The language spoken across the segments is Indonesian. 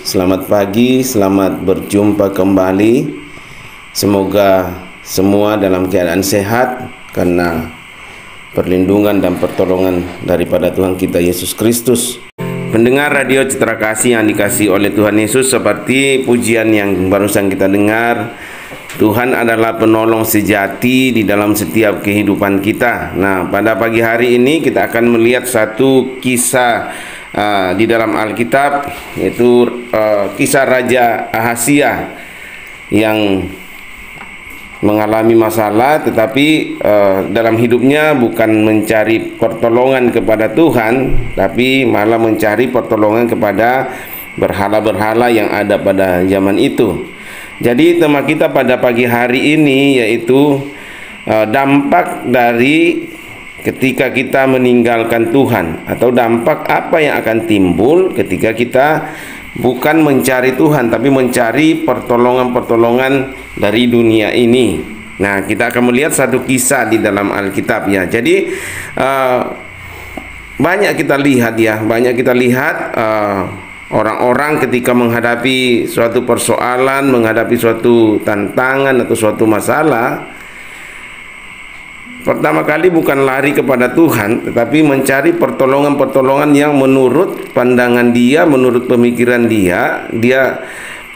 Selamat pagi, selamat berjumpa kembali. Semoga semua dalam keadaan sehat karena perlindungan dan pertolongan daripada Tuhan kita Yesus Kristus. Pendengar radio Citra Kasih yang dikasihi oleh Tuhan Yesus, seperti pujian yang barusan kita dengar, Tuhan adalah penolong sejati di dalam setiap kehidupan kita. Nah, pada pagi hari ini kita akan melihat satu kisah di dalam Alkitab, yaitu kisah Raja Ahazia yang mengalami masalah, tetapi dalam hidupnya bukan mencari pertolongan kepada Tuhan, tapi malah mencari pertolongan kepada berhala-berhala yang ada pada zaman itu. Jadi tema kita pada pagi hari ini yaitu dampak dari ketika kita meninggalkan Tuhan, atau dampak apa yang akan timbul ketika kita bukan mencari Tuhan tapi mencari pertolongan-pertolongan dari dunia ini. Nah, kita akan melihat satu kisah di dalam Alkitab ya. Jadi banyak kita lihat orang-orang ketika menghadapi suatu persoalan, menghadapi suatu tantangan atau suatu masalah, pertama kali bukan lari kepada Tuhan, tetapi mencari pertolongan-pertolongan yang menurut pandangan dia, menurut pemikiran dia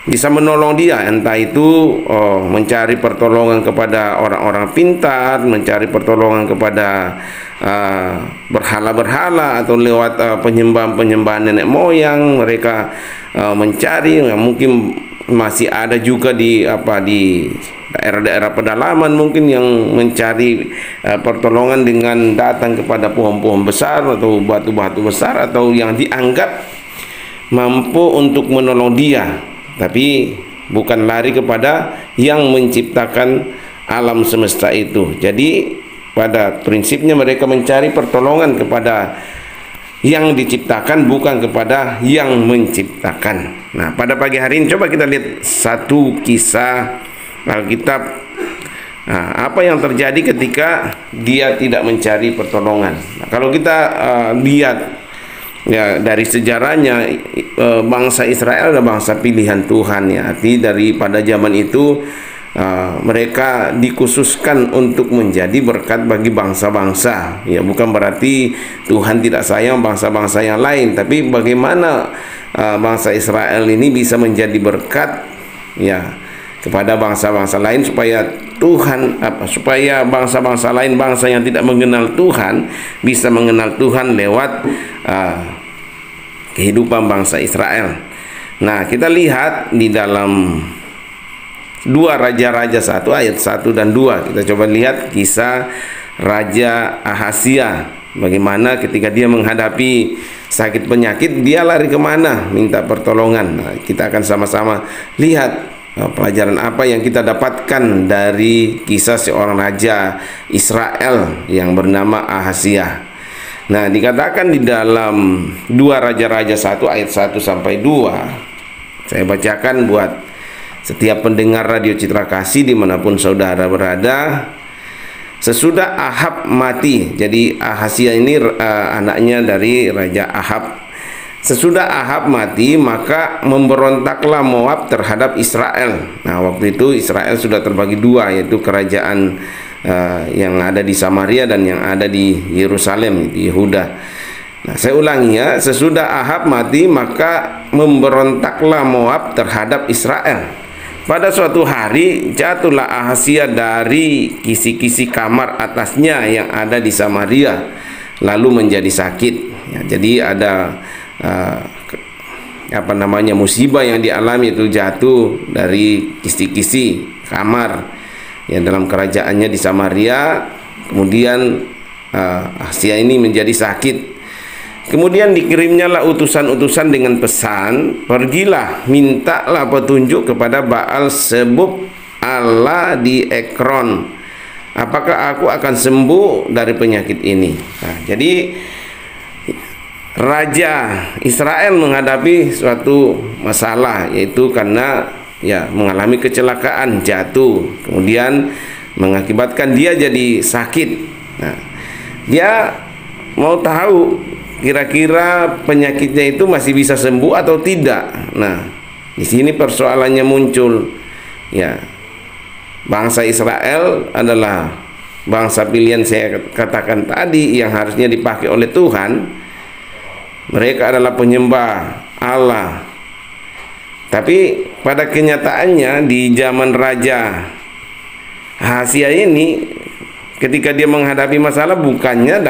bisa menolong dia. Entah itu mencari pertolongan kepada orang-orang pintar, mencari pertolongan kepada berhala-berhala, atau lewat penyembahan-penyembahan nenek moyang. Mereka mencari, mungkin masih ada juga di daerah-daerah pedalaman mungkin yang mencari pertolongan dengan datang kepada pohon-pohon besar atau batu-batu besar, atau yang dianggap mampu untuk menolong dia, tapi bukan lari kepada yang menciptakan alam semesta itu. Jadi pada prinsipnya mereka mencari pertolongan kepada yang diciptakan, bukan kepada yang menciptakan. Nah, pada pagi hari ini coba kita lihat satu kisah Alkitab. Nah, apa yang terjadi ketika dia tidak mencari pertolongan? Nah, kalau kita lihat ya dari sejarahnya, bangsa Israel adalah bangsa pilihan Tuhan ya. Arti daripada zaman itu mereka dikhususkan untuk menjadi berkat bagi bangsa-bangsa ya. Bukan berarti Tuhan tidak sayang bangsa-bangsa yang lain, tapi bagaimana bangsa Israel ini bisa menjadi berkat ya kepada bangsa-bangsa lain, supaya supaya bangsa-bangsa lain, bangsa yang tidak mengenal Tuhan, bisa mengenal Tuhan lewat kehidupan bangsa Israel. Nah, kita lihat di dalam 2 Raja-Raja 1 ayat 1 dan 2. Kita coba lihat kisah Raja Ahazia, bagaimana ketika dia menghadapi sakit penyakit, dia lari kemana minta pertolongan. Nah, kita akan sama-sama lihat pelajaran apa yang kita dapatkan dari kisah seorang raja Israel yang bernama Ahazia. Nah, dikatakan di dalam 2 Raja-Raja 1 ayat 1 sampai 2. Saya bacakan buat setiap pendengar radio Citra Kasih dimanapun saudara berada. Sesudah Ahab mati, jadi Ahazia ini anaknya dari Raja Ahab. Sesudah Ahab mati, maka memberontaklah Moab terhadap Israel. Nah, waktu itu Israel sudah terbagi dua, yaitu kerajaan yang ada di Samaria dan yang ada di Yerusalem, di Yehuda. Nah, saya ulangi ya, sesudah Ahab mati, maka memberontaklah Moab terhadap Israel. Pada suatu hari jatuhlah Ahazia dari kisi-kisi kamar atasnya yang ada di Samaria, lalu menjadi sakit ya. Jadi ada musibah yang dialami, itu jatuh dari kisi-kisi kamar yang dalam kerajaannya di Samaria. Kemudian Ahazia ini menjadi sakit. Kemudian dikirimnyalah utusan-utusan dengan pesan, pergilah, mintalah petunjuk kepada Baal Zebub Allah di Ekron, apakah aku akan sembuh dari penyakit ini. Nah, jadi Raja Israel menghadapi suatu masalah, yaitu karena ya mengalami kecelakaan, jatuh, kemudian mengakibatkan dia jadi sakit. Nah, dia mau tahu kira-kira penyakitnya itu masih bisa sembuh atau tidak. Nah, Di sini persoalannya muncul. Ya, bangsa Israel adalah bangsa pilihan, saya katakan tadi, yang harusnya dipakai oleh Tuhan. Mereka adalah penyembah Allah. Tapi pada kenyataannya di zaman Raja Ahazia ini, ketika dia menghadapi masalah, bukannya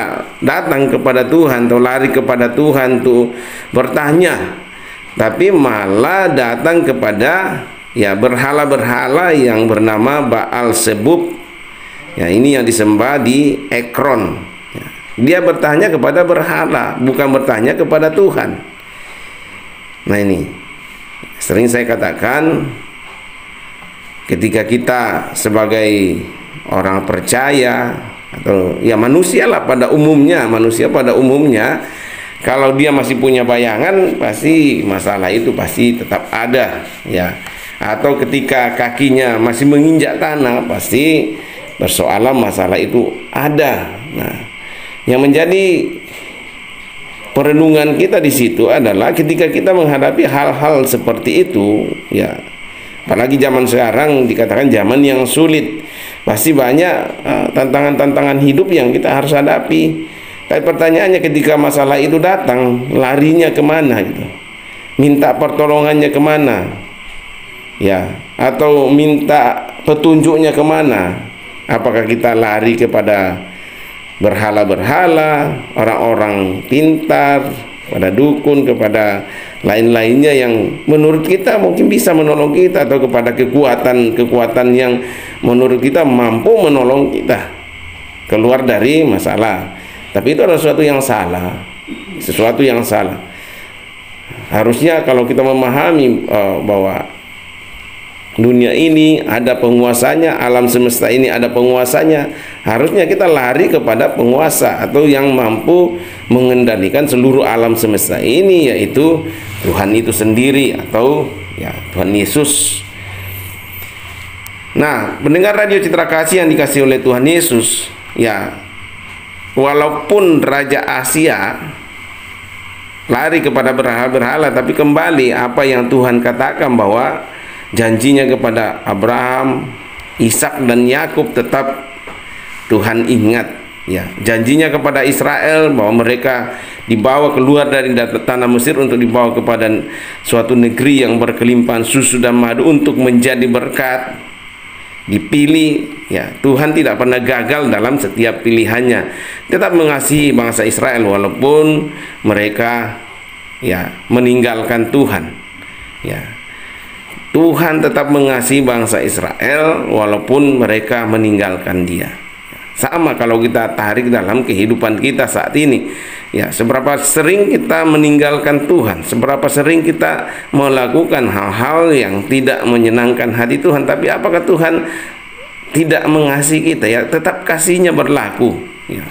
datang kepada Tuhan atau lari kepada Tuhan untuk bertanya, tapi malah datang kepada berhala-berhala yang bernama Baal Zebub. Ini yang disembah di Ekron. Dia bertanya kepada berhala, bukan bertanya kepada Tuhan. Nah, ini sering saya katakan, ketika kita sebagai orang percaya atau manusia pada umumnya, kalau dia masih punya bayangan, pasti masalah itu pasti tetap ada, atau ketika kakinya masih menginjak tanah, pasti persoalan masalah itu ada. Nah, yang menjadi perenungan kita di situ adalah ketika kita menghadapi hal-hal seperti itu, apalagi zaman sekarang dikatakan zaman yang sulit, pasti banyak tantangan-tantangan hidup yang kita harus hadapi. Tapi pertanyaannya, ketika masalah itu datang, larinya kemana gitu? Minta pertolongannya kemana? Atau minta petunjuknya kemana? Apakah kita lari kepada berhala-berhala, orang-orang pintar, pada dukun, kepada lain-lainnya yang menurut kita mungkin bisa menolong kita, atau kepada kekuatan yang menurut kita mampu menolong kita keluar dari masalah? Tapi itu adalah sesuatu yang salah. Harusnya kalau kita memahami bahwa dunia ini ada penguasanya, alam semesta ini ada penguasanya, harusnya kita lari kepada penguasa atau yang mampu mengendalikan seluruh alam semesta ini, yaitu Tuhan itu sendiri, atau Tuhan Yesus. Nah, pendengar Radio Citra Kasih yang dikasihi oleh Tuhan Yesus, walaupun Raja Ahazia lari kepada berhala-berhala, tapi kembali apa yang Tuhan katakan, bahwa janjinya kepada Abraham, Ishak dan Yakub tetap Tuhan ingat. Janjinya kepada Israel bahwa mereka dibawa keluar dari tanah Mesir untuk dibawa kepada suatu negeri yang berkelimpahan susu dan madu untuk menjadi berkat. Dipilih, Tuhan tidak pernah gagal dalam setiap pilihannya. Tetap mengasihi bangsa Israel walaupun mereka meninggalkan Tuhan. Tuhan tetap mengasihi bangsa Israel walaupun mereka meninggalkan Dia. Sama kalau kita tarik dalam kehidupan kita saat ini, seberapa sering kita meninggalkan Tuhan, seberapa sering kita melakukan hal-hal yang tidak menyenangkan hati Tuhan. Tapi apakah Tuhan tidak mengasihi kita? Tetap kasihnya berlaku.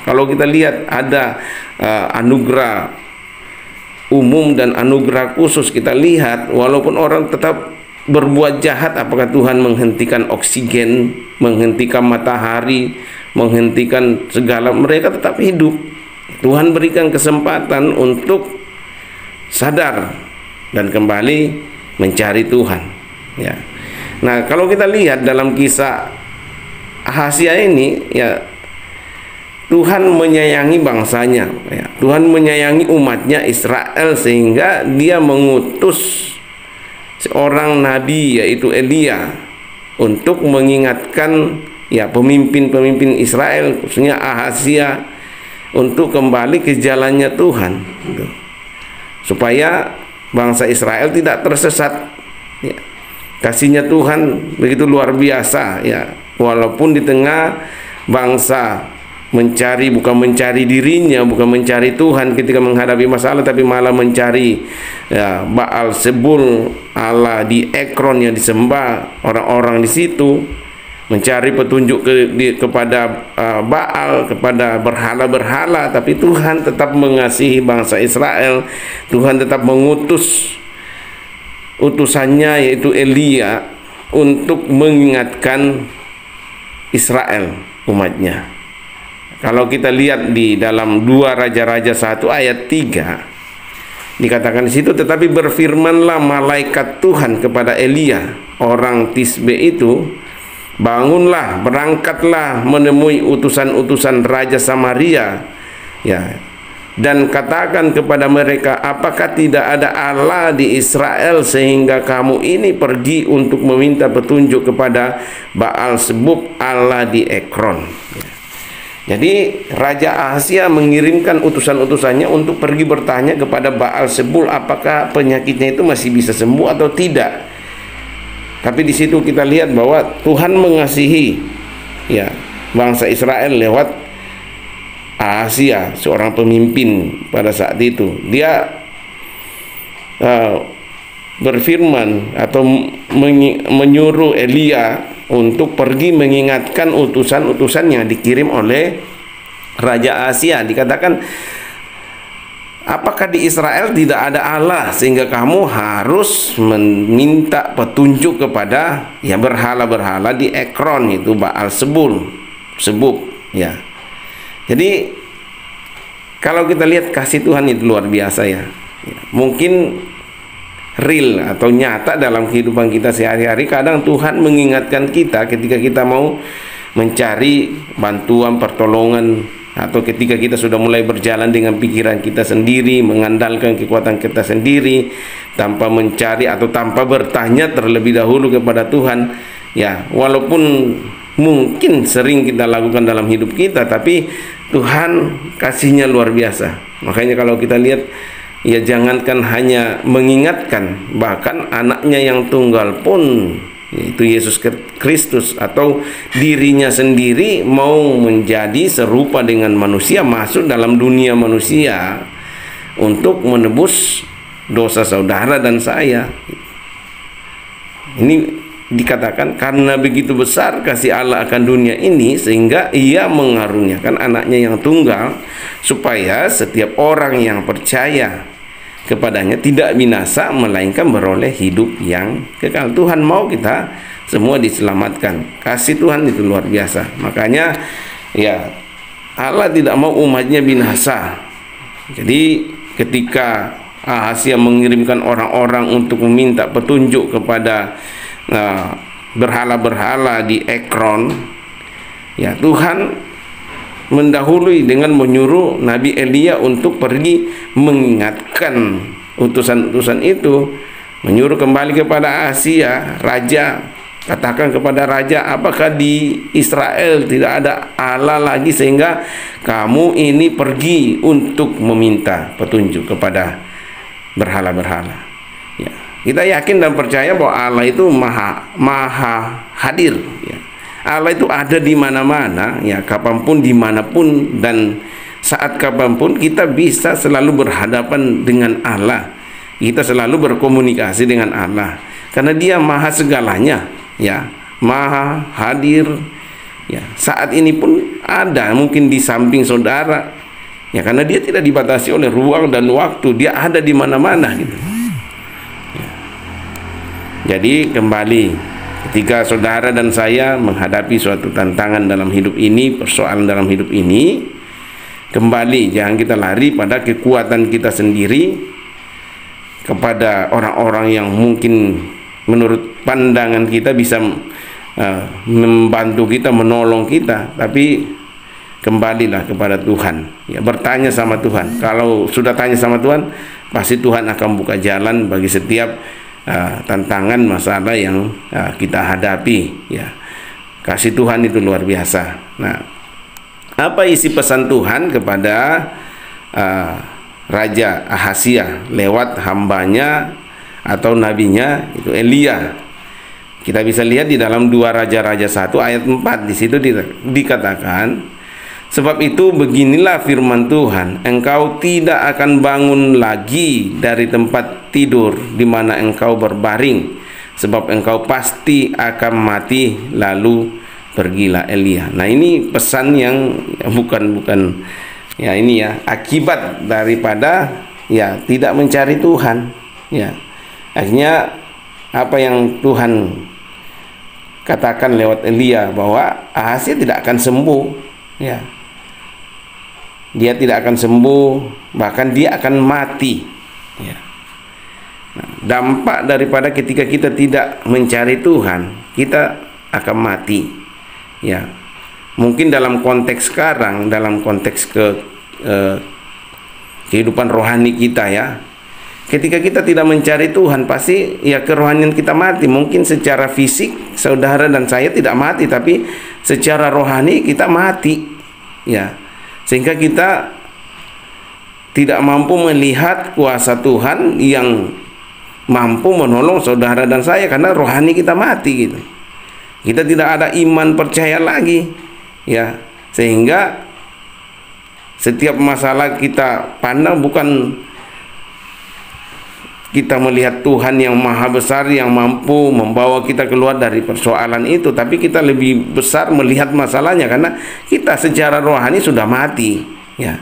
Kalau kita lihat ada anugerah umum dan anugerah khusus, kita lihat walaupun orang tetap berbuat jahat, apakah Tuhan menghentikan oksigen, menghentikan matahari, menghentikan segala? Mereka tetap hidup. Tuhan berikan kesempatan untuk sadar dan kembali mencari Tuhan. Nah, kalau kita lihat dalam kisah Ahazia ini, Tuhan menyayangi bangsanya, Tuhan menyayangi umatnya Israel, sehingga Dia mengutus seorang nabi, yaitu Elia, untuk mengingatkan pemimpin-pemimpin Israel, khususnya Ahazia, untuk kembali ke jalannya Tuhan, supaya bangsa Israel tidak tersesat. Kasihnya Tuhan begitu luar biasa, walaupun di tengah bangsa bukan mencari dirinya, bukan mencari Tuhan ketika menghadapi masalah, tapi malah mencari Baal Zebul, Allah di Ekron yang disembah orang-orang di situ, mencari petunjuk kepada Baal, kepada berhala-berhala. Tapi Tuhan tetap mengasihi bangsa Israel. Tuhan tetap mengutus utusannya, yaitu Elia, untuk mengingatkan Israel, umatnya. Kalau kita lihat di dalam 2 Raja-Raja 1 ayat 3, Dikatakan di situ, tetapi berfirmanlah malaikat Tuhan kepada Elia, orang Tisbe itu, bangunlah, berangkatlah menemui utusan-utusan Raja Samaria, ya, dan katakan kepada mereka, apakah tidak ada Allah di Israel sehingga kamu ini pergi untuk meminta petunjuk kepada Baal Sebub Allah di Ekron. Jadi Raja Ahazia mengirimkan utusan-utusannya untuk pergi bertanya kepada Baal Sebul apakah penyakitnya itu masih bisa sembuh atau tidak. Tapi di situ kita lihat bahwa Tuhan mengasihi, ya, bangsa Israel lewat Ahazia, seorang pemimpin pada saat itu. Dia berfirman atau menyuruh Elia untuk pergi mengingatkan utusan-utusan yang dikirim oleh Raja Ahazia. Dikatakan, apakah di Israel tidak ada Allah sehingga kamu harus meminta petunjuk kepada, ya, berhala-berhala di Ekron, itu Baal Sebub, ya. Jadi kalau kita lihat kasih Tuhan itu luar biasa, ya. Mungkin real atau nyata dalam kehidupan kita sehari-hari. Kadang Tuhan mengingatkan kita ketika kita mau mencari bantuan, pertolongan, atau ketika kita sudah mulai berjalan dengan pikiran kita sendiri, mengandalkan kekuatan kita sendiri, tanpa mencari atau tanpa bertanya terlebih dahulu kepada Tuhan. Ya, walaupun mungkin sering kita lakukan dalam hidup kita, tapi Tuhan kasihnya luar biasa. Makanya kalau kita lihat, ya, jangankan hanya mengingatkan, bahkan anaknya yang tunggal pun, yaitu Yesus Kristus, atau dirinya sendiri mau menjadi serupa dengan manusia, masuk dalam dunia manusia untuk menebus dosa saudara dan saya. Ini dikatakan karena begitu besar kasih Allah akan dunia ini sehingga Ia mengaruniakan anaknya yang tunggal, supaya setiap orang yang percaya kepadanya tidak binasa melainkan beroleh hidup yang kekal. Tuhan mau kita semua diselamatkan. Kasih Tuhan itu luar biasa. Makanya, ya, Allah tidak mau umatnya binasa. Jadi ketika Ahazia mengirimkan orang-orang untuk meminta petunjuk kepada berhala-berhala di Ekron, ya, Tuhan mendahului dengan menyuruh Nabi Elia untuk pergi mengingatkan utusan-utusan itu, menyuruh kembali kepada Ahazia, raja, katakan kepada raja, apakah di Israel tidak ada Allah lagi sehingga kamu ini pergi untuk meminta petunjuk kepada berhala-berhala. Ya, kita yakin dan percaya bahwa Allah itu maha hadir, ya. Allah itu ada di mana-mana, ya, kapanpun, dimanapun, dan saat kapanpun kita bisa selalu berhadapan dengan Allah. Kita selalu berkomunikasi dengan Allah karena Dia maha segalanya, ya, maha hadir, ya. Saat ini pun ada mungkin di samping saudara, ya, karena Dia tidak dibatasi oleh ruang dan waktu. Dia ada di mana-mana, gitu, ya. Jadi kembali, ketika saudara dan saya menghadapi suatu tantangan dalam hidup ini, persoalan dalam hidup ini, kembali jangan kita lari pada kekuatan kita sendiri, kepada orang-orang yang mungkin menurut pandangan kita bisa membantu kita, menolong kita. Tapi kembalilah kepada Tuhan, ya, bertanya sama Tuhan. Kalau sudah tanya sama Tuhan, pasti Tuhan akan buka jalan bagi setiap tantangan, masalah yang kita hadapi, ya. Kasih Tuhan itu luar biasa. Nah, apa isi pesan Tuhan kepada Raja Ahazia lewat hambanya atau nabinya itu Elia? Kita bisa lihat di dalam 2 Raja-Raja 1 ayat 4. Di situ dikatakan, sebab itu beginilah firman Tuhan, engkau tidak akan bangun lagi dari tempat tidur di mana engkau berbaring, sebab engkau pasti akan mati, lalu pergilah Elia. Nah, ini pesan yang bukan ya, ini, ya, akibat daripada, ya, tidak mencari Tuhan, ya. Akhirnya apa yang Tuhan katakan lewat Elia, bahwa Ahazia tidak akan sembuh, ya. Dia tidak akan sembuh, bahkan dia akan mati, Ya. Nah, dampak daripada ketika kita tidak mencari Tuhan, kita akan mati. Ya, mungkin dalam konteks sekarang, dalam konteks kehidupan rohani kita ya, ketika kita tidak mencari Tuhan, pasti ya kerohanian kita mati. Mungkin secara fisik saudara dan saya tidak mati, tapi secara rohani kita mati. Ya, sehingga kita tidak mampu melihat kuasa Tuhan yang mampu menolong saudara dan saya, karena rohani kita mati gitu. Kita tidak ada iman percaya lagi, ya, sehingga setiap masalah kita pandang bukan kita melihat Tuhan yang maha besar yang mampu membawa kita keluar dari persoalan itu, tapi kita lebih besar melihat masalahnya karena kita secara rohani sudah mati, ya.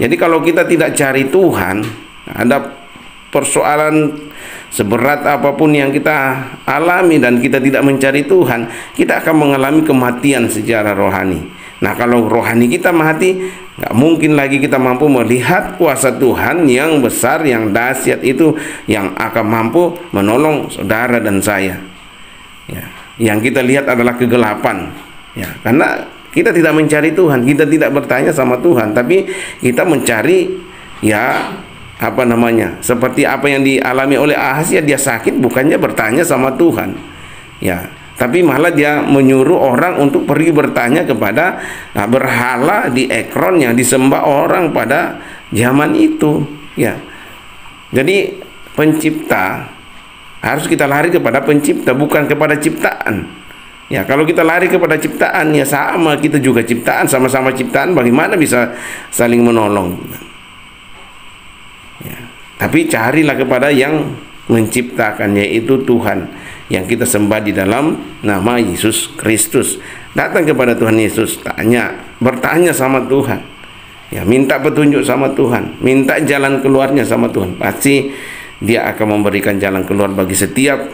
Jadi kalau kita tidak cari Tuhan, ada persoalan seberat apapun yang kita alami dan kita tidak mencari Tuhan, kita akan mengalami kematian secara rohani. Nah, kalau rohani kita mati, nggak mungkin lagi kita mampu melihat kuasa Tuhan yang besar, yang dahsyat itu, yang akan mampu menolong saudara dan saya. Ya, yang kita lihat adalah kegelapan. Ya, karena kita tidak mencari Tuhan, kita tidak bertanya sama Tuhan, tapi kita mencari ya seperti apa yang dialami oleh Ahazia. Dia sakit bukannya bertanya sama Tuhan, ya, tapi malah dia menyuruh orang untuk pergi bertanya kepada berhala di Ekron yang disembah orang pada zaman itu, ya. Jadi pencipta harus kita lari kepada pencipta, bukan kepada ciptaan. Ya, kalau kita lari kepada ciptaan, ya sama, kita juga ciptaan, sama-sama ciptaan, bagaimana bisa saling menolong? Ya, tapi carilah kepada yang menciptakan, yaitu Tuhan yang kita sembah di dalam nama Yesus Kristus. Datang kepada Tuhan Yesus, bertanya sama Tuhan, ya, minta petunjuk sama Tuhan, minta jalan keluarnya sama Tuhan. Pasti Dia akan memberikan jalan keluar bagi setiap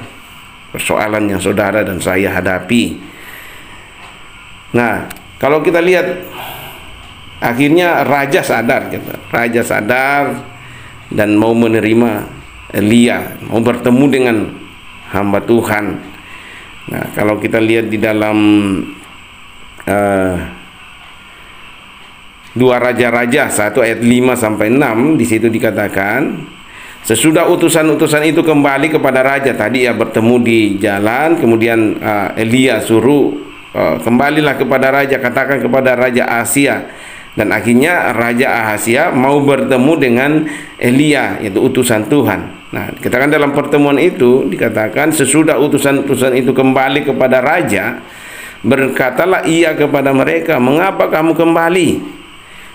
persoalan yang saudara dan saya hadapi. Nah, kalau kita lihat akhirnya raja sadar, gitu. Raja sadar dan mau menerima Elia, mau bertemu dengan hamba Tuhan. Nah, kalau kita lihat di dalam 2 Raja-Raja 1 ayat 5 sampai 6, di situ dikatakan, sesudah utusan-utusan itu kembali kepada raja, tadi ya bertemu di jalan, kemudian Elia suruh kembalilah kepada raja, katakan kepada Raja Ahazia. Dan akhirnya Raja Ahazia mau bertemu dengan Elia, yaitu utusan Tuhan. Nah, dikatakan dalam pertemuan itu, dikatakan sesudah utusan-utusan itu kembali kepada raja, berkatalah ia kepada mereka, mengapa kamu kembali?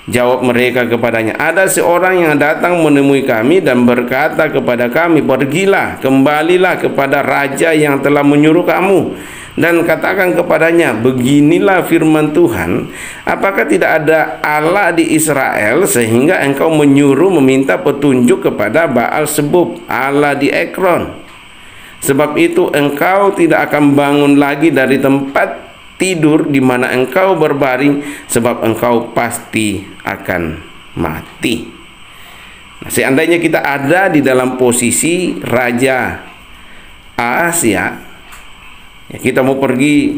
Jawab mereka kepadanya, ada seorang yang datang menemui kami dan berkata kepada kami, pergilah, kembalilah kepada raja yang telah menyuruh kamu, dan katakan kepadanya, beginilah firman Tuhan, apakah tidak ada Allah di Israel sehingga engkau menyuruh meminta petunjuk kepada Baal Sebub, Allah di Ekron? Sebab itu engkau tidak akan bangun lagi dari tempat tidur di mana engkau berbaring, sebab engkau pasti akan mati. Nah, seandainya kita ada di dalam posisi Raja Ahazia, ya, kita mau pergi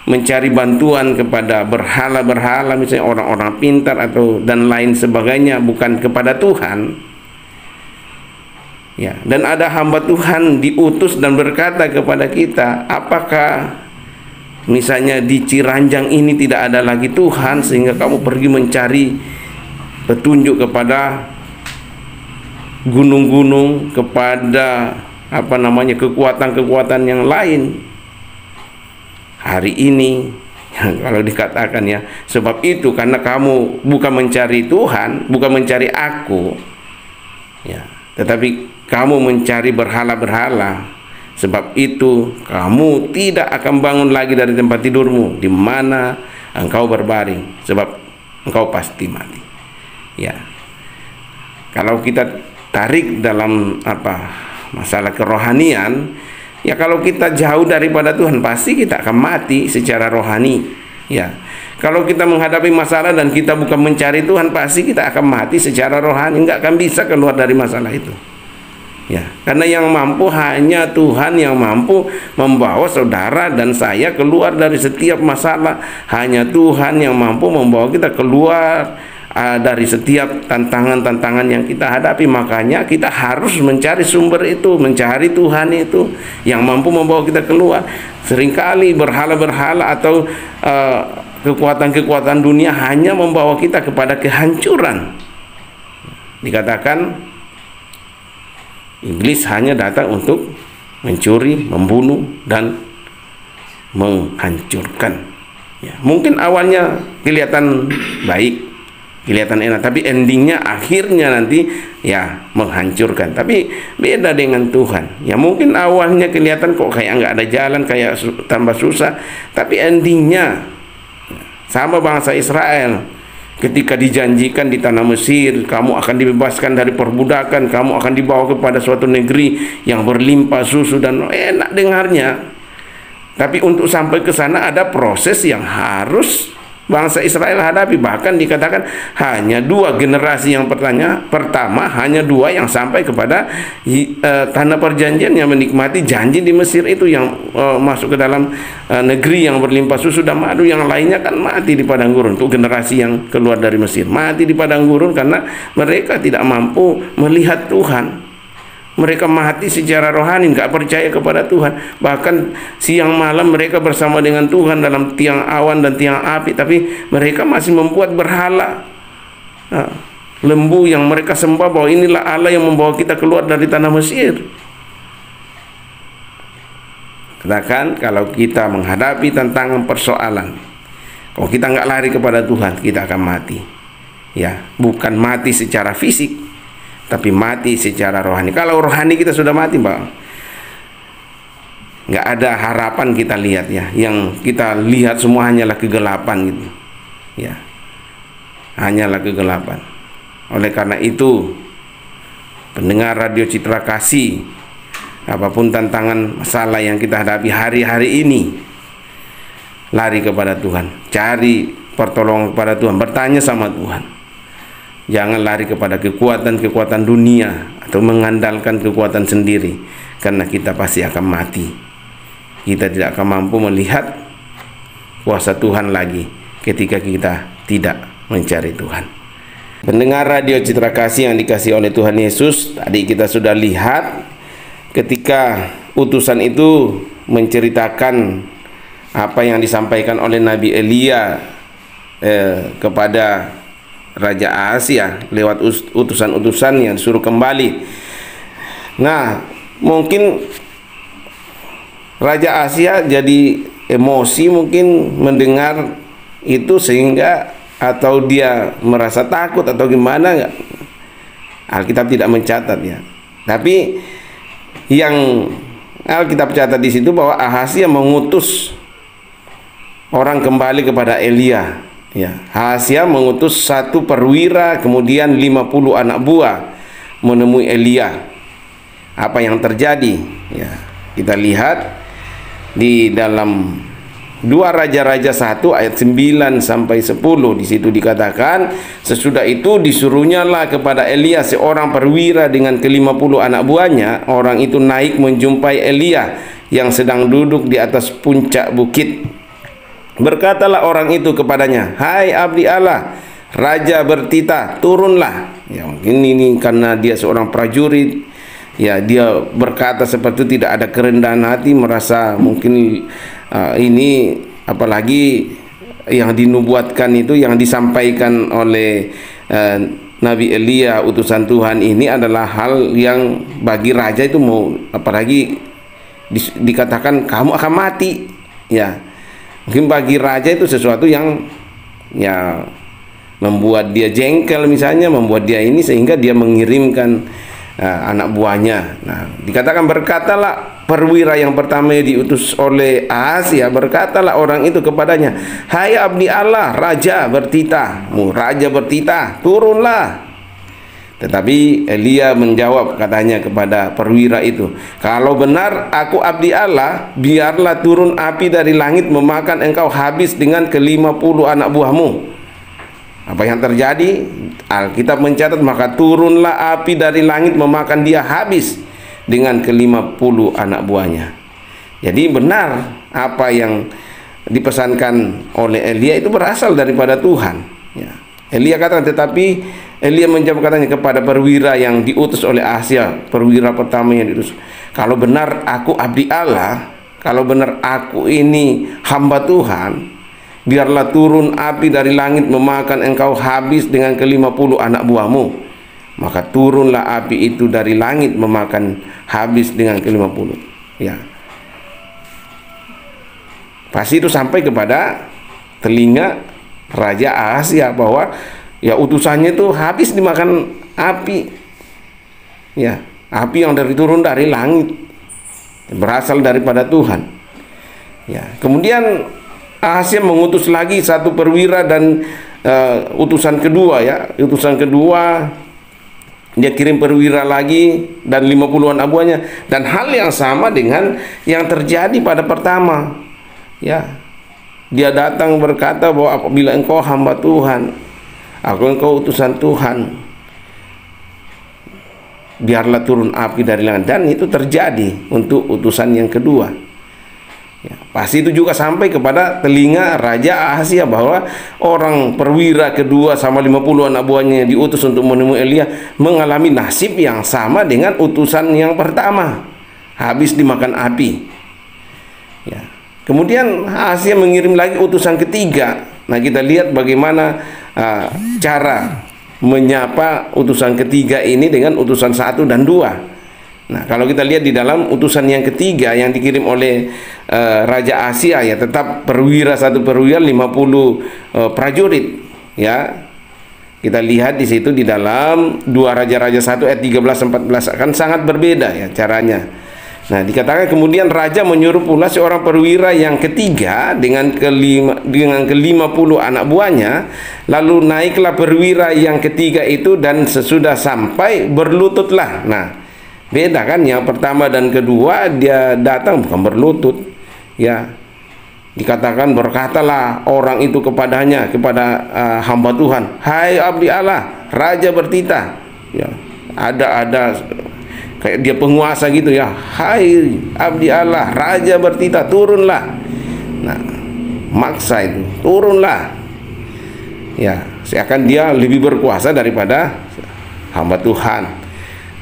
mencari bantuan kepada berhala-berhala, misalnya orang-orang pintar atau dan lain sebagainya, bukan kepada Tuhan. Ya, dan ada hamba Tuhan diutus dan berkata kepada kita, apakah misalnya di Ciranjang ini tidak ada lagi Tuhan sehingga kamu pergi mencari petunjuk kepada gunung-gunung, kepada kekuatan-kekuatan yang lain. Hari ini kalau dikatakan ya, sebab itu karena kamu bukan mencari Tuhan, bukan mencari aku, ya, tetapi kamu mencari berhala-berhala. Sebab itu kamu tidak akan bangun lagi dari tempat tidurmu di mana engkau berbaring, sebab engkau pasti mati. Ya, kalau kita tarik dalam masalah kerohanian, ya, kalau kita jauh daripada Tuhan pasti kita akan mati secara rohani. Ya, kalau kita menghadapi masalah dan kita bukan mencari Tuhan, pasti kita akan mati secara rohani, nggak akan bisa keluar dari masalah itu. Ya, karena yang mampu hanya Tuhan yang mampu membawa saudara dan saya keluar dari setiap masalah. Hanya Tuhan yang mampu membawa kita keluar dari setiap tantangan-tantangan yang kita hadapi. Makanya kita harus mencari sumber itu, mencari Tuhan itu yang mampu membawa kita keluar. Seringkali berhala-berhala atau kekuatan-kekuatan dunia hanya membawa kita kepada kehancuran. Dikatakan iblis hanya datang untuk mencuri, membunuh, dan menghancurkan. Ya, mungkin awalnya kelihatan baik, kelihatan enak, tapi endingnya akhirnya nanti ya menghancurkan. Tapi beda dengan Tuhan. Ya mungkin awalnya kelihatan kok kayak nggak ada jalan, kayak tambah susah, tapi endingnya sama bangsa Israel. Ketika dijanjikan di tanah Mesir, kamu akan dibebaskan dari perbudakan, kamu akan dibawa kepada suatu negeri yang berlimpah susu dan enak dengarnya. Tapi untuk sampai ke sana ada proses yang harus bangsa Israel hadapi. Bahkan dikatakan hanya 2 generasi yang pertama, hanya 2 yang sampai kepada tanah perjanjian, yang menikmati janji di Mesir itu, yang masuk ke dalam negeri yang berlimpah susu dan madu. Yang lainnya kan mati di padang gurun. Untuk generasi yang keluar dari Mesir mati di padang gurun karena mereka tidak mampu melihat Tuhan. Mereka mati secara rohani, nggak percaya kepada Tuhan. Bahkan siang malam mereka bersama dengan Tuhan dalam tiang awan dan tiang api, tapi mereka masih membuat berhala. Lembu yang mereka sembah bahwa inilah Allah yang membawa kita keluar dari tanah Mesir. Katakan kalau kita menghadapi tantangan persoalan, kalau kita nggak lari kepada Tuhan, kita akan mati. Ya, bukan mati secara fisik, tapi mati secara rohani. Kalau rohani kita sudah mati, Bang, nggak ada harapan kita lihat ya. Yang kita lihat semua hanyalah kegelapan gitu. Ya, hanyalah kegelapan. Oleh karena itu, pendengar Radio Citra Kasih, apapun tantangan masalah yang kita hadapi hari-hari ini, lari kepada Tuhan, cari pertolongan kepada Tuhan, bertanya sama Tuhan. Jangan lari kepada kekuatan-kekuatan dunia atau mengandalkan kekuatan sendiri, karena kita pasti akan mati. Kita tidak akan mampu melihat kuasa Tuhan lagi ketika kita tidak mencari Tuhan. Pendengar Radio Citra Kasih yang dikasihi oleh Tuhan Yesus, tadi kita sudah lihat ketika utusan itu menceritakan apa yang disampaikan oleh Nabi Elia kepada Raja Asia lewat utusan-utusan yang disuruh kembali. Nah, mungkin Raja Asia jadi emosi mungkin mendengar itu, sehingga atau dia merasa takut atau gimana, Alkitab tidak mencatat ya. Tapi yang Alkitab catat di situ bahwa Ahazia mengutus orang kembali kepada Elia. Ya, Ahazia mengutus 1 perwira, kemudian 50 anak buah menemui Elia. Apa yang terjadi? Ya, kita lihat di dalam 2 Raja-Raja 1 ayat 9 sampai 10. Di situ dikatakan, sesudah itu disuruhnyalah kepada Elia seorang perwira dengan ke-50 anak buahnya. Orang itu naik menjumpai Elia yang sedang duduk di atas puncak bukit. Berkatalah orang itu kepadanya, "Hai abdi Allah, raja bertitah, turunlah." Ya, mungkin ini karena dia seorang prajurit, ya dia berkata seperti itu, tidak ada kerendahan hati, merasa mungkin ini apalagi yang dinubuatkan itu, yang disampaikan oleh Nabi Elia utusan Tuhan ini adalah hal yang bagi raja itu mau, apalagi dikatakan kamu akan mati. Ya, mungkin bagi raja itu sesuatu yang ya membuat dia jengkel, misalnya membuat dia ini, sehingga dia mengirimkan anak buahnya. Nah, dikatakan berkatalah perwira yang pertama diutus oleh Ahazia, berkatalah orang itu kepadanya, "Hai abdi Allah, raja bertitah, turunlah." Tetapi Elia menjawab, katanya kepada perwira itu, "Kalau benar aku abdi Allah, biarlah turun api dari langit memakan engkau habis dengan ke-50 anak buahmu." Apa yang terjadi? Alkitab mencatat, maka turunlah api dari langit memakan dia habis dengan ke-50 anak buahnya. Jadi benar apa yang dipesankan oleh Elia itu berasal daripada Tuhan. Ya. Elia katakan, tetapi Elia menjawab katanya kepada perwira yang diutus oleh Ahazia, perwira pertama yang diutus, kalau benar aku abdi Allah, kalau benar aku ini hamba Tuhan, biarlah turun api dari langit memakan engkau habis dengan ke-50 anak buahmu. Maka turunlah api itu dari langit memakan habis dengan ke-50. Ya. Pasti itu sampai kepada telinga Raja Ahazia bahwa ya utusannya itu habis dimakan api. Ya, api yang turun dari langit, berasal daripada Tuhan. Ya, kemudian Ahazia mengutus lagi satu perwira dan utusan kedua, ya. Utusan kedua dia kirim perwira lagi dan 50 anak buahnya, dan hal yang sama dengan yang terjadi pada pertama. Ya, dia datang berkata bahwa apabila engkau hamba Tuhan, engkau utusan Tuhan, biarlah turun api dari langit. Dan itu terjadi untuk utusan yang kedua. Ya, pasti itu juga sampai kepada telinga Raja Ahazia bahwa orang perwira kedua sama 50 anak buahnya yang diutus untuk menemui Elia mengalami nasib yang sama dengan utusan yang pertama, habis dimakan api. Ya. Kemudian Ahazia mengirim lagi utusan ketiga. Nah, kita lihat bagaimana cara menyapa utusan ketiga ini dengan utusan 1 dan 2. Nah, kalau kita lihat di dalam utusan yang ketiga yang dikirim oleh Raja Ahazia, ya, tetap perwira, satu perwira 50 prajurit, ya. Kita lihat di situ di dalam 2 Raja-Raja 1 ayat 13-14 akan sangat berbeda, ya, caranya. Nah, dikatakan kemudian raja menyuruh pula seorang perwira yang ketiga dengan ke-50 anak buahnya, lalu naiklah perwira yang ketiga itu dan sesudah sampai berlututlah. Nah, beda kan, yang pertama dan kedua dia datang bukan berlutut, ya. Dikatakan berkatalah orang itu kepadanya, kepada hamba Tuhan, hai abdi Allah, raja bertitah. Ya, ada kayak dia penguasa gitu, ya. Hai abdi Allah, raja bertitah, turunlah. Nah, maksa itu, turunlah. Ya, seakan dia lebih berkuasa daripada hamba Tuhan.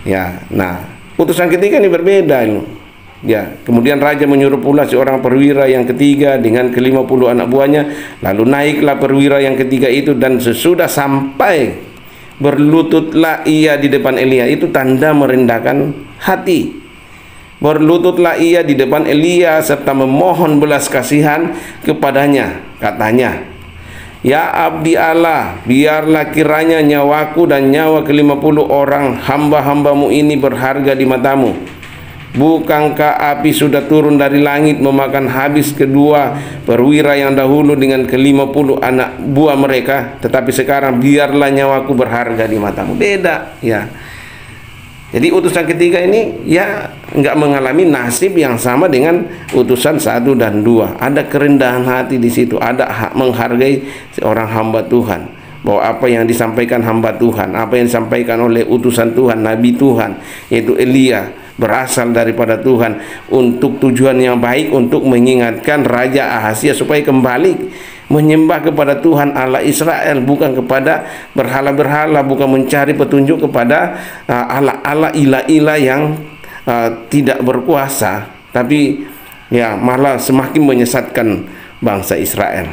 Ya, nah, utusan ketiga ini berbeda ini. Ya, kemudian raja menyuruh pula seorang perwira yang ketiga dengan ke-50 anak buahnya, lalu naiklah perwira yang ketiga itu dan sesudah sampai berlututlah ia di depan Elia. Itu tanda merendahkan hati. Berlututlah ia di depan Elia serta memohon belas kasihan kepadanya. Katanya, ya abdi Allah, biarlah kiranya nyawaku dan nyawa ke-50 orang hamba-hambamu ini berharga di matamu. Bukankah api sudah turun dari langit memakan habis kedua perwira yang dahulu dengan ke-50 anak buah mereka, tetapi sekarang biarlah nyawaku berharga di matamu. Beda, ya. Jadi utusan ketiga ini ya nggak mengalami nasib yang sama dengan utusan 1 dan 2. Ada kerendahan hati di situ, ada hak menghargai seorang hamba Tuhan, bahwa apa yang disampaikan hamba Tuhan, apa yang disampaikan oleh utusan Tuhan, nabi Tuhan, yaitu Elia, berasal daripada Tuhan untuk tujuan yang baik, untuk mengingatkan Raja Ahazia supaya kembali menyembah kepada Tuhan Allah Israel, bukan kepada berhala-berhala, bukan mencari petunjuk kepada Allah-Allah, ilah-ilah yang tidak berkuasa, tapi ya malah semakin menyesatkan bangsa Israel.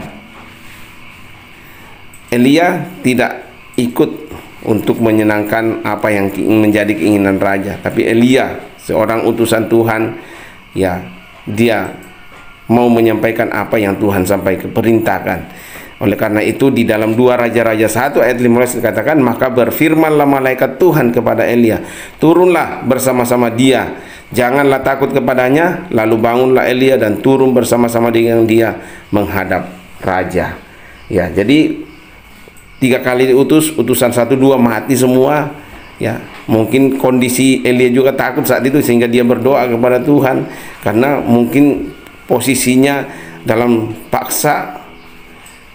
Elia tidak ikut untuk menyenangkan apa yang menjadi keinginan raja, tapi Elia, seorang utusan Tuhan, ya, dia mau menyampaikan apa yang Tuhan sampaikan, perintahkan. Oleh karena itu di dalam 2 Raja-Raja 1 ayat 15 dikatakan, maka berfirmanlah malaikat Tuhan kepada Elia, turunlah bersama-sama dia, janganlah takut kepadanya. Lalu bangunlah Elia dan turun bersama-sama dengan dia menghadap raja. Ya, jadi 3 kali diutus, utusan 1, 2 mati semua. Ya, mungkin kondisi Elia juga takut saat itu sehingga dia berdoa kepada Tuhan, karena mungkin posisinya dalam paksa.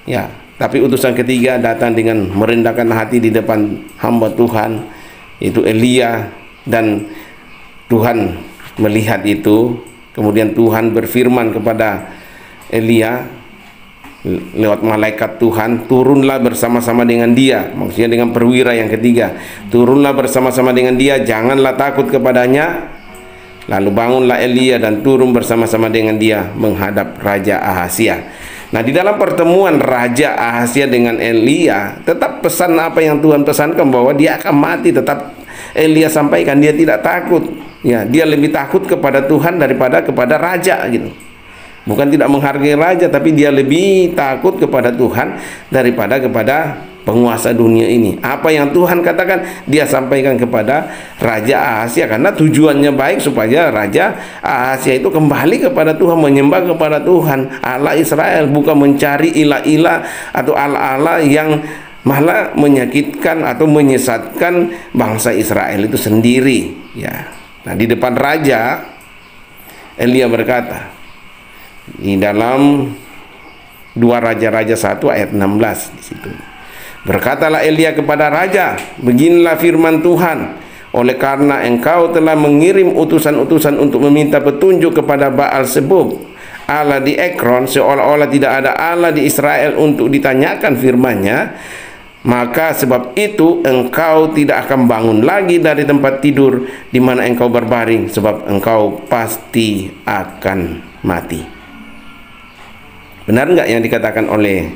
Ya, tapi utusan ketiga datang dengan merendahkan hati di depan hamba Tuhan, yaitu Elia, dan Tuhan melihat itu, kemudian Tuhan berfirman kepada Elia lewat malaikat Tuhan, turunlah bersama-sama dengan dia, maksudnya dengan perwira yang ketiga, turunlah bersama-sama dengan dia, janganlah takut kepadanya. Lalu bangunlah Elia dan turun bersama-sama dengan dia menghadap Raja Ahazia. Nah, di dalam pertemuan Raja Ahazia dengan Elia, tetap pesan apa yang Tuhan pesankan, bahwa dia akan mati, tetap Elia sampaikan, dia tidak takut. Ya, dia lebih takut kepada Tuhan daripada kepada raja gitu. Bukan tidak menghargai raja, tapi dia lebih takut kepada Tuhan daripada kepada penguasa dunia ini. Apa yang Tuhan katakan, dia sampaikan kepada Raja Ahazia, karena tujuannya baik, supaya Raja Ahazia itu kembali kepada Tuhan, menyembah kepada Tuhan Allah Israel, bukan mencari ilah-ilah atau Allah-Allah yang malah menyakitkan atau menyesatkan bangsa Israel itu sendiri. Ya. Nah, di depan raja, Elia berkata di dalam 2 Raja-Raja 1 ayat 16 di situ. Berkatalah Elia kepada raja, beginilah firman Tuhan, oleh karena engkau telah mengirim utusan-utusan untuk meminta petunjuk kepada Baal Zebub, Allah di Ekron, seolah-olah tidak ada Allah di Israel untuk ditanyakan firman-Nya, maka sebab itu engkau tidak akan bangun lagi dari tempat tidur di mana engkau berbaring, sebab engkau pasti akan mati. Benar enggak yang dikatakan oleh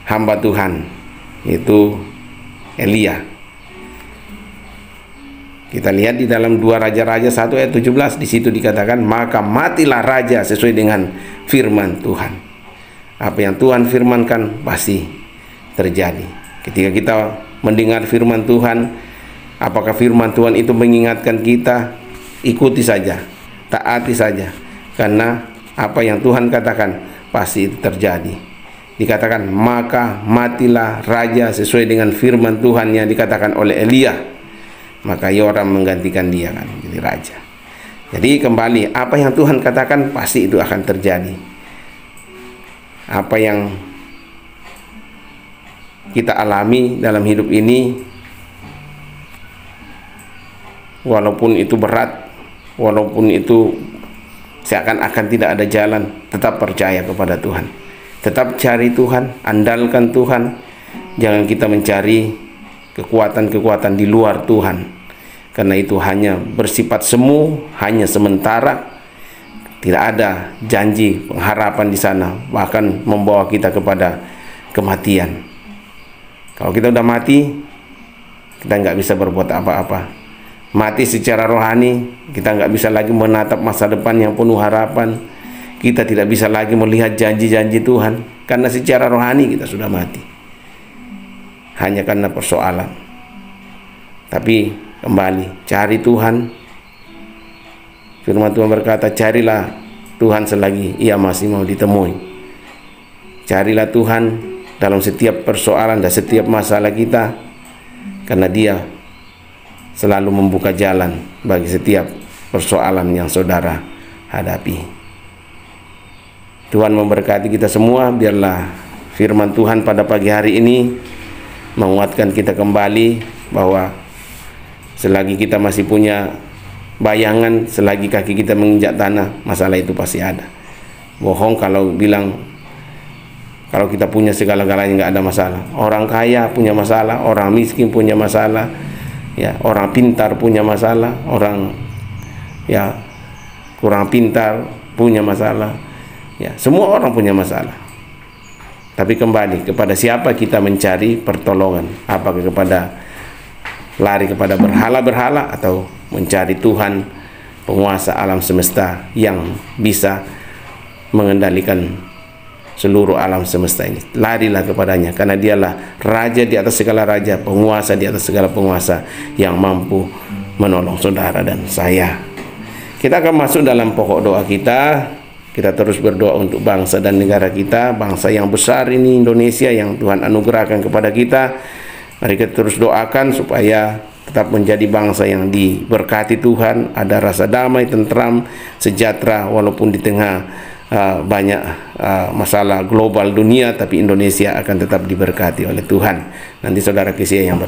hamba Tuhan, yaitu Elia? Kita lihat di dalam 2 Raja-Raja 1 ayat 17, di situ dikatakan, maka matilah raja sesuai dengan firman Tuhan. Apa yang Tuhan firmankan pasti terjadi. Ketika kita mendengar firman Tuhan, apakah firman Tuhan itu mengingatkan kita? Ikuti saja, taati saja, karena apa yang Tuhan katakan pasti itu terjadi. Dikatakan, maka matilah raja sesuai dengan firman Tuhan yang dikatakan oleh Elia, maka Yoram menggantikan dia kan jadi raja. Jadi kembali, apa yang Tuhan katakan pasti itu akan terjadi. Apa yang kita alami dalam hidup ini, walaupun itu berat, walaupun itu seakan-akan tidak ada jalan, tetap percaya kepada Tuhan, tetap cari Tuhan, andalkan Tuhan. Jangan kita mencari kekuatan-kekuatan di luar Tuhan, karena itu hanya bersifat semu, hanya sementara, tidak ada janji pengharapan di sana, bahkan membawa kita kepada kematian. Kalau kita udah mati, kita nggak bisa berbuat apa-apa. Mati secara rohani, kita nggak bisa lagi menatap masa depan yang penuh harapan. Kita tidak bisa lagi melihat janji-janji Tuhan, karena secara rohani kita sudah mati. Hanya karena persoalan. Tapi kembali, cari Tuhan. Firman Tuhan berkata, carilah Tuhan selagi ia masih mau ditemui. Carilah Tuhan dalam setiap persoalan dan setiap masalah kita, karena Dia selalu membuka jalan bagi setiap persoalan yang saudara hadapi. Tuhan memberkati kita semua. Biarlah firman Tuhan pada pagi hari ini menguatkan kita kembali, bahwa selagi kita masih punya bayangan, selagi kaki kita menginjak tanah, masalah itu pasti ada. Bohong kalau bilang kalau kita punya segala-galanya nggak ada masalah. Orang kaya punya masalah, orang miskin punya masalah, ya, orang pintar punya masalah, orang ya kurang pintar punya masalah, ya, semua orang punya masalah. Tapi kembali kepada siapa kita mencari pertolongan? Apakah kepada lari kepada berhala-berhala, atau mencari Tuhan, penguasa alam semesta yang bisa mengendalikan seluruh alam semesta ini? Larilah kepadanya, karena Dialah raja di atas segala raja, penguasa di atas segala penguasa, yang mampu menolong saudara dan saya. Kita akan masuk dalam pokok doa kita. Kita terus berdoa untuk bangsa dan negara kita, bangsa yang besar ini, Indonesia, yang Tuhan anugerahkan kepada kita. Mari kita terus doakan supaya tetap menjadi bangsa yang diberkati Tuhan, ada rasa damai, tentram, sejahtera, walaupun di tengah banyak masalah global dunia, tapi Indonesia akan tetap diberkati oleh Tuhan. Nanti saudara kasihan yang